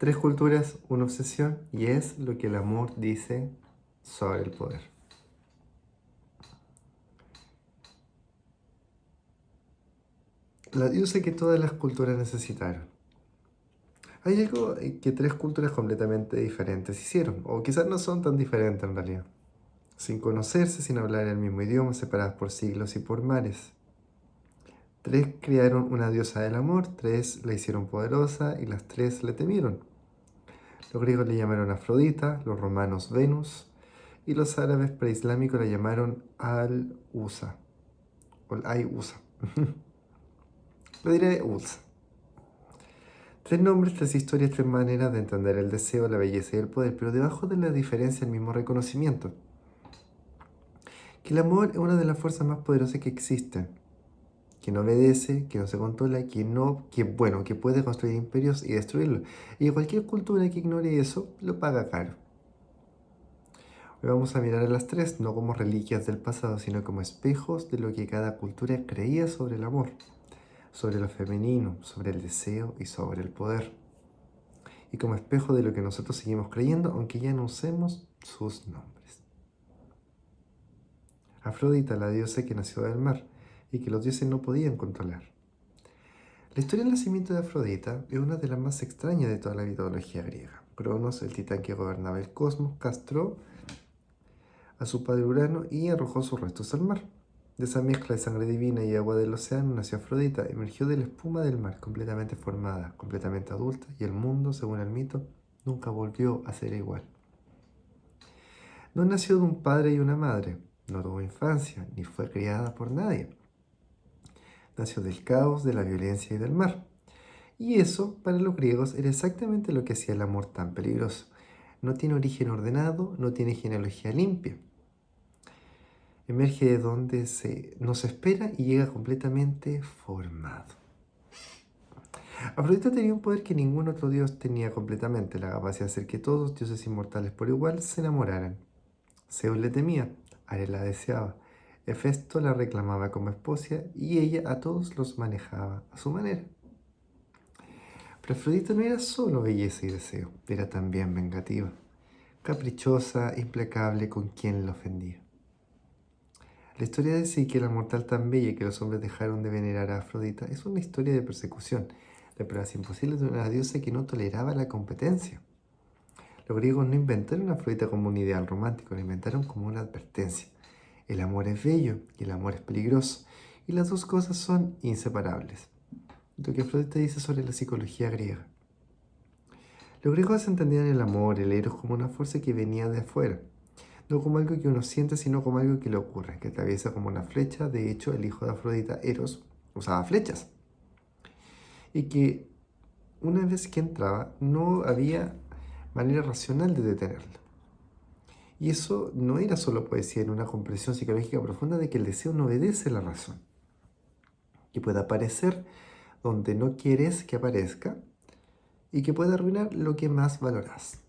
Tres culturas, una obsesión, y es lo que el amor dice sobre el poder. La diosa que todas las culturas necesitaron. Hay algo que tres culturas completamente diferentes hicieron, o quizás no son tan diferentes en realidad. Sin conocerse, sin hablar el mismo idioma, separadas por siglos y por mares. Tres crearon una diosa del amor, tres la hicieron poderosa y las tres le temieron. Los griegos le llamaron Afrodita, los romanos Venus y los árabes preislámicos la llamaron Al-Usa o Al-Usa. Lo diré Usa. Tres nombres, tres historias, tres maneras de entender el deseo, la belleza y el poder, pero debajo de la diferencia el mismo reconocimiento. Que el amor es una de las fuerzas más poderosas que existen. Que no obedece, que no se controla, que puede construir imperios y destruirlos. Y cualquier cultura que ignore eso, lo paga caro. Hoy vamos a mirar a las tres, no como reliquias del pasado, sino como espejos de lo que cada cultura creía sobre el amor, sobre lo femenino, sobre el deseo y sobre el poder. Y como espejo de lo que nosotros seguimos creyendo, aunque ya no usemos sus nombres. Afrodita, la diosa que nació del mar y que los dioses no podían controlar. La historia del nacimiento de Afrodita es una de las más extrañas de toda la mitología griega. Cronos, el titán que gobernaba el cosmos, castró a su padre Urano y arrojó sus restos al mar. De esa mezcla de sangre divina y agua del océano nació Afrodita, emergió de la espuma del mar, completamente formada, completamente adulta, y el mundo, según el mito, nunca volvió a ser igual. No nació de un padre y una madre, no tuvo infancia, ni fue criada por nadie. Nació del caos, de la violencia y del mar. Y eso, para los griegos, era exactamente lo que hacía el amor tan peligroso. No tiene origen ordenado, no tiene genealogía limpia. Emerge de donde no se espera y llega completamente formado. Afrodita tenía un poder que ningún otro dios tenía completamente, la capacidad de hacer que todos los dioses inmortales por igual se enamoraran. Zeus le temía, Ares la deseaba, Hefesto la reclamaba como esposa y ella a todos los manejaba a su manera. Pero Afrodita no era solo belleza y deseo, era también vengativa, caprichosa, implacable con quien la ofendía. La historia de Psique, la mortal tan bella que los hombres dejaron de venerar a Afrodita, es una historia de persecución, de pruebas imposibles de una diosa que no toleraba la competencia. Los griegos no inventaron a Afrodita como un ideal romántico, la inventaron como una advertencia. El amor es bello y el amor es peligroso, y las dos cosas son inseparables. Lo que Afrodita dice sobre la psicología griega. Los griegos entendían el amor, el eros, como una fuerza que venía de afuera, no como algo que uno siente, sino como algo que le ocurre, que atraviesa como una flecha. De hecho, el hijo de Afrodita, Eros, usaba flechas. Y que una vez que entraba, no había manera racional de detenerlo. Y eso no era solo poesía, era una comprensión psicológica profunda de que el deseo no obedece a la razón. Que puede aparecer donde no quieres que aparezca y que puede arruinar lo que más valoras.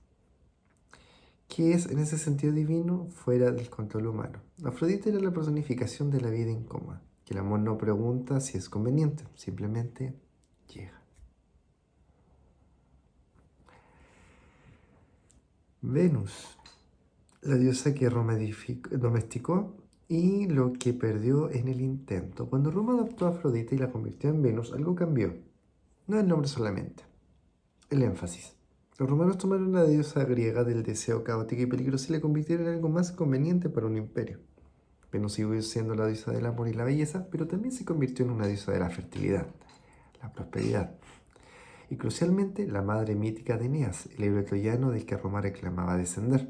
¿Qué es en ese sentido divino fuera del control humano? Afrodita era la personificación de la vida incómoda, que el amor no pregunta si es conveniente, simplemente llega. Venus, la diosa que Roma domesticó y lo que perdió en el intento. Cuando Roma adoptó a Afrodita y la convirtió en Venus, algo cambió. No el nombre solamente, el énfasis. Los romanos tomaron la diosa griega del deseo caótico y peligroso y la convirtieron en algo más conveniente para un imperio. Venus siguió siendo la diosa del amor y la belleza, pero también se convirtió en una diosa de la fertilidad, la prosperidad. Y crucialmente, la madre mítica de Eneas, el héroe troyano del que Roma reclamaba descender.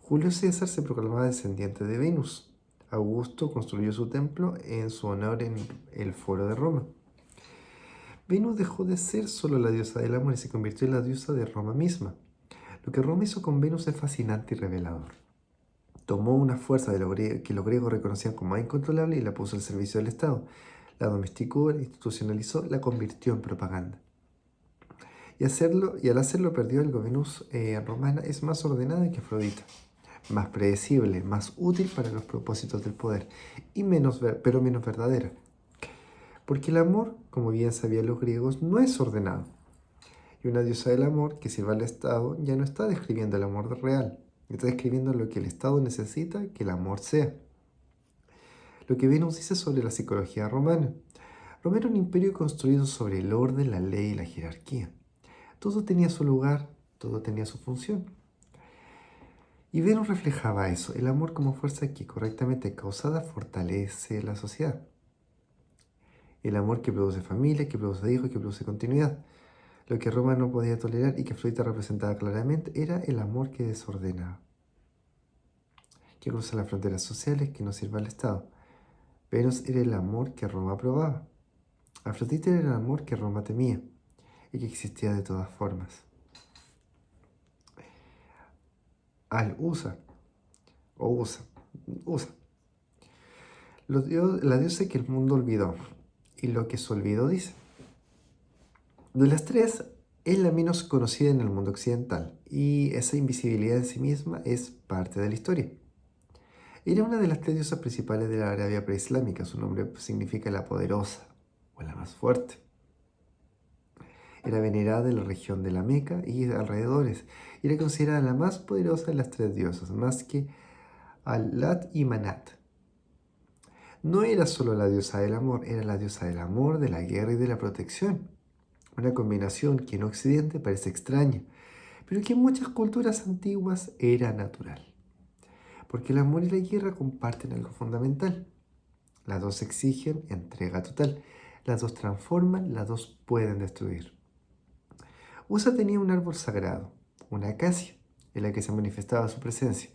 Julio César se proclamaba descendiente de Venus. Augusto construyó su templo en su honor en el Foro de Roma. Venus dejó de ser solo la diosa del amor y se convirtió en la diosa de Roma misma. Lo que Roma hizo con Venus es fascinante y revelador. Tomó una fuerza que los griegos reconocían como incontrolable y la puso al servicio del Estado. La domesticó, la institucionalizó, la convirtió en propaganda. Y al hacerlo perdió algo. Venus romana es más ordenada que Afrodita, más predecible, más útil para los propósitos del poder, pero menos verdadera. Porque el amor, como bien sabían los griegos, no es ordenado. Y una diosa del amor que sirva al Estado ya no está describiendo el amor real, está describiendo lo que el Estado necesita que el amor sea. Lo que Venus dice sobre la psicología romana. Roma era un imperio construido sobre el orden, la ley y la jerarquía. Todo tenía su lugar, todo tenía su función. Y Venus reflejaba eso, el amor como fuerza que correctamente causada fortalece la sociedad. El amor que produce familia, que produce hijos, que produce continuidad. Lo que Roma no podía tolerar y que Afrodita representaba claramente era el amor que desordena, que cruza las fronteras sociales, que no sirve al Estado. Venus era el amor que Roma aprobaba. Afrodita era el amor que Roma temía y que existía de todas formas. Al-Usa, o Usa, la diosa que el mundo olvidó y lo que su olvido dice. De las tres, es la menos conocida en el mundo occidental y esa invisibilidad en sí misma es parte de la historia. Era una de las tres diosas principales de la Arabia preislámica. Su nombre significa la poderosa o la más fuerte. Era venerada en la región de la Meca y alrededores. Y era considerada la más poderosa de las tres diosas, más que Al-Lat y Manat. No era solo la diosa del amor, era la diosa del amor, de la guerra y de la protección. Una combinación que en Occidente parece extraña, pero que en muchas culturas antiguas era natural. Porque el amor y la guerra comparten algo fundamental. Las dos exigen entrega total. Las dos transforman, las dos pueden destruir. Usa tenía un árbol sagrado, una acacia, en la que se manifestaba su presencia.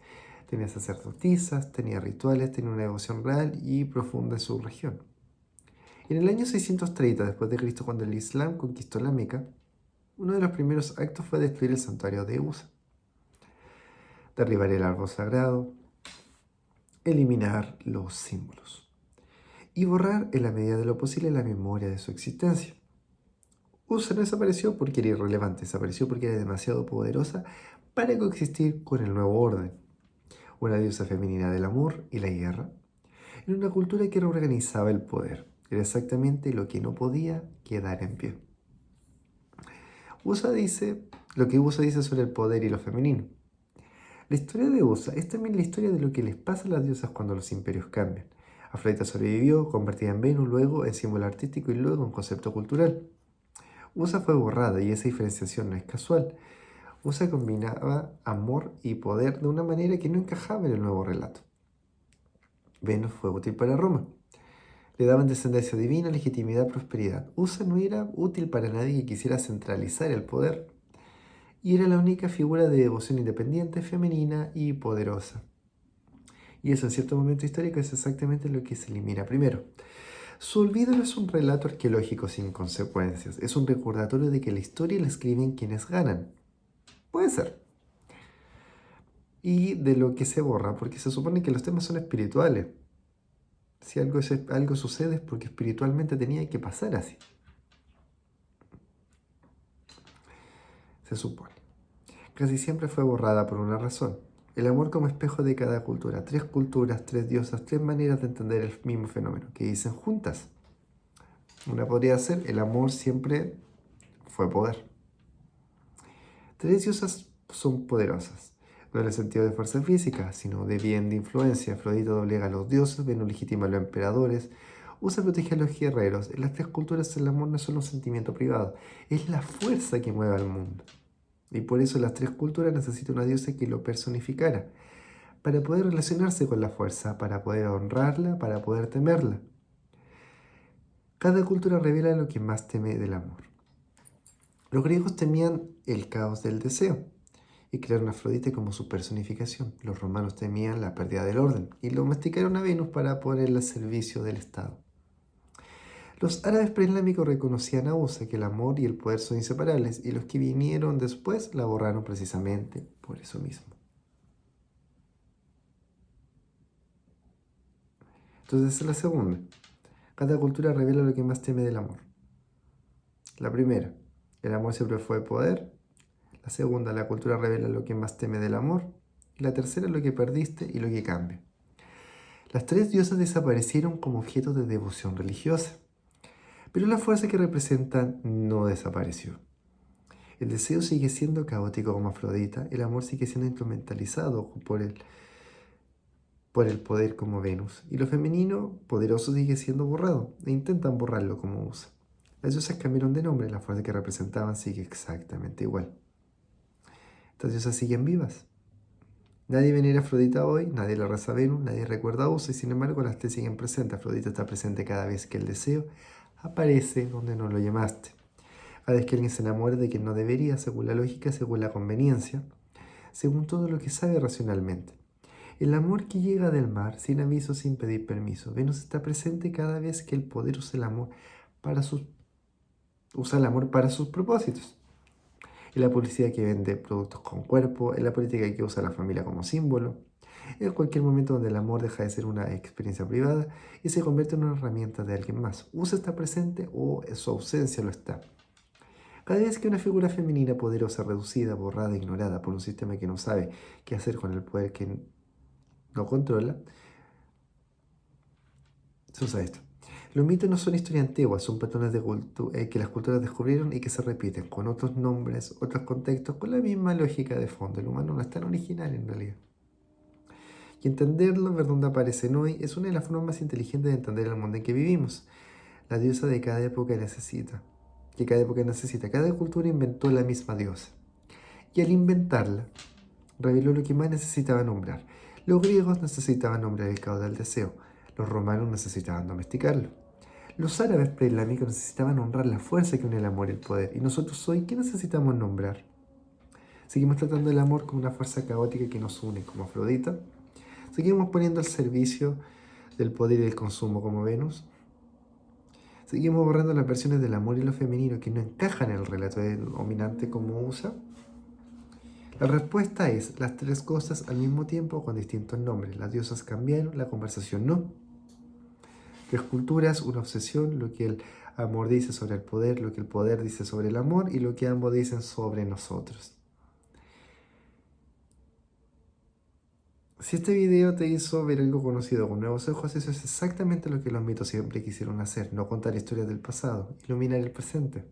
Tenía sacerdotisas, tenía rituales, tenía una devoción real y profunda en su región. En el año 630 después de Cristo, cuando el Islam conquistó la Meca, uno de los primeros actos fue destruir el santuario de Usa, derribar el árbol sagrado, eliminar los símbolos y borrar en la medida de lo posible la memoria de su existencia. Usa no desapareció porque era irrelevante, desapareció porque era demasiado poderosa para coexistir con el nuevo orden, una diosa femenina del amor y la guerra, en una cultura que reorganizaba el poder. Era exactamente lo que no podía quedar en pie. Usa dice lo que Usa dice sobre el poder y lo femenino. La historia de Usa es también la historia de lo que les pasa a las diosas cuando los imperios cambian. Afrodita sobrevivió, convertida en Venus, luego en símbolo artístico y luego en concepto cultural. Usa fue borrada y esa diferenciación no es casual. Usa combinaba amor y poder de una manera que no encajaba en el nuevo relato. Venus fue útil para Roma. Le daban descendencia divina, legitimidad, prosperidad. Usa no era útil para nadie que quisiera centralizar el poder y era la única figura de devoción independiente, femenina y poderosa. Y eso en cierto momento histórico es exactamente lo que se elimina primero. Su olvido no es un relato arqueológico sin consecuencias, es un recordatorio de que la historia la escriben quienes ganan. Puede ser. Y de lo que se borra, porque se supone que los temas son espirituales. Si algo sucede es porque espiritualmente tenía que pasar así. Se supone. Casi siempre fue borrada por una razón. El amor como espejo de cada cultura. Tres culturas, tres diosas, tres maneras de entender el mismo fenómeno, que dicen juntas. Una podría ser, el amor siempre fue poder. Tres diosas son poderosas, no en el sentido de fuerza física, sino de bien, de influencia. Afrodita doblega a los dioses, Venus legitima a los emperadores, Usa protege a los guerreros. En las tres culturas el amor no es solo un sentimiento privado, es la fuerza que mueve al mundo. Y por eso las tres culturas necesitan una diosa que lo personificara, para poder relacionarse con la fuerza, para poder honrarla, para poder temerla. Cada cultura revela lo que más teme del amor. Los griegos temían el caos del deseo y crearon a Afrodita como su personificación. Los romanos temían la pérdida del orden y lo domesticaron a Venus para ponerla al servicio del Estado. Los árabes preislámicos reconocían a Usa que el amor y el poder son inseparables y los que vinieron después la borraron precisamente por eso mismo. Entonces esa es la segunda. Cada cultura revela lo que más teme del amor. La primera, el amor siempre fue poder. La segunda, la cultura revela lo que más teme del amor. Y la tercera, lo que perdiste y lo que cambia. Las tres diosas desaparecieron como objetos de devoción religiosa, pero la fuerza que representan no desapareció. El deseo sigue siendo caótico como Afrodita, el amor sigue siendo instrumentalizado por el poder como Venus, y lo femenino poderoso sigue siendo borrado, e intentan borrarlo como Musa. Las diosas cambiaron de nombre, la fuerza que representaban sigue exactamente igual. Estas diosas siguen vivas. Nadie venera a Afrodita hoy, nadie la reza a Venus, nadie recuerda a Uso, y sin embargo las tres siguen presentes. Afrodita está presente cada vez que el deseo aparece donde no lo llamaste. Cada vez que alguien se enamora de quien no debería, según la lógica, según la conveniencia, según todo lo que sabe racionalmente. El amor que llega del mar, sin aviso, sin pedir permiso. Venus está presente cada vez que el poder usa el amor para sus propósitos. En la publicidad que vende productos con cuerpo, en la política que usa la familia como símbolo, en cualquier momento donde el amor deja de ser una experiencia privada y se convierte en una herramienta de alguien más. Usa está presente o su ausencia lo está. Cada vez que una figura femenina poderosa, reducida, borrada, ignorada por un sistema que no sabe qué hacer con el poder que no controla, se usa esto. Los mitos no son historias antiguas, son patrones que las culturas descubrieron y que se repiten con otros nombres, otros contextos, con la misma lógica de fondo. El humano no es tan original en realidad. Y entenderlo, ver dónde aparecen hoy, es una de las formas más inteligentes de entender el mundo en que vivimos. La diosa de cada época necesita. Que cada época necesita. Cada cultura inventó la misma diosa. Y al inventarla, reveló lo que más necesitaba nombrar. Los griegos necesitaban nombrar el caos del deseo. Los romanos necesitaban domesticarlo. Los árabes preislámicos necesitaban honrar la fuerza que une el amor y el poder. Y nosotros hoy, ¿qué necesitamos nombrar? Seguimos tratando el amor como una fuerza caótica que nos une, como Afrodita. Seguimos poniendo al servicio del poder y del consumo como Venus. Seguimos borrando las versiones del amor y lo femenino que no encajan en el relato dominante como USA. La respuesta es las tres cosas al mismo tiempo con distintos nombres. Las diosas cambiaron, la conversación no. Tres culturas, una obsesión, lo que el amor dice sobre el poder, lo que el poder dice sobre el amor y lo que ambos dicen sobre nosotros. Si este video te hizo ver algo conocido con nuevos ojos, eso es exactamente lo que los mitos siempre quisieron hacer, no contar historias del pasado, iluminar el presente.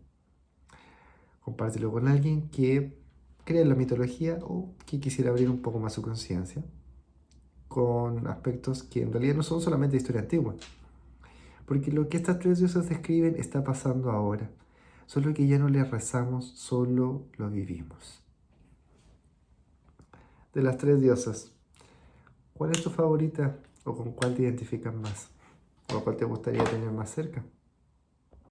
Compártelo con alguien que crea en la mitología o que quisiera abrir un poco más su conciencia con aspectos que en realidad no son solamente historia antigua. Porque lo que estas tres diosas describen está pasando ahora. Solo que ya no le rezamos, solo lo vivimos. De las tres diosas, ¿cuál es tu favorita o con cuál te identificas más? ¿O cuál te gustaría tener más cerca?